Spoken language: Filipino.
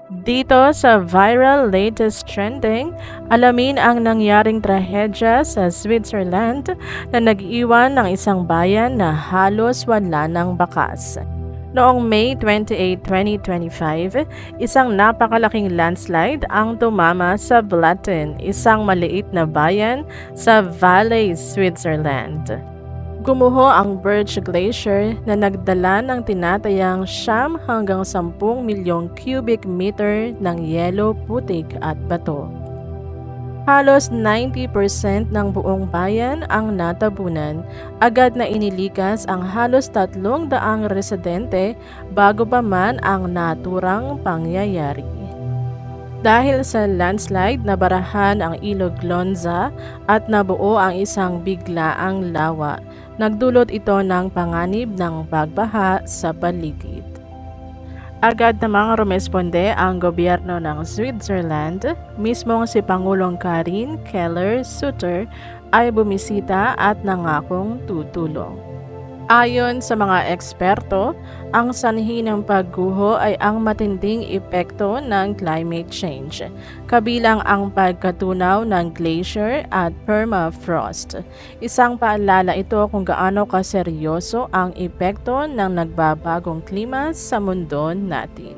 Dito sa viral latest trending, alamin ang nangyaring trahedya sa Switzerland na nag-iwan ng isang bayan na halos wala ng bakas. Noong May 28, 2025, isang napakalaking landslide ang tumama sa Blatten, isang maliit na bayan sa Valais, Switzerland. Gumuho ang Birch Glacier na nagdala ng tinatayang 9 hanggang 10 milyong cubic meter ng yelo, putik at bato. Halos 90% ng buong bayan ang natabunan. Agad na inilikas ang halos 300 residente bago pa man ang naturang pangyayari. Dahil sa landslide, nabarahan ang ilog Glonza at nabuo ang isang biglaang lawa. Nagdulot ito ng panganib ng pagbaha sa paligid. Agad namang rumesponde ang gobyerno ng Switzerland. Mismong si Pangulong Karin Keller-Sutter ay bumisita at nangakong tutulong. Ayon sa mga eksperto, ang sanhi ng pagguho ay ang matinding epekto ng climate change, kabilang ang pagkatunaw ng glacier at permafrost. Isang paalala ito kung gaano kaseryoso ang epekto ng nagbabagong klima sa mundo natin.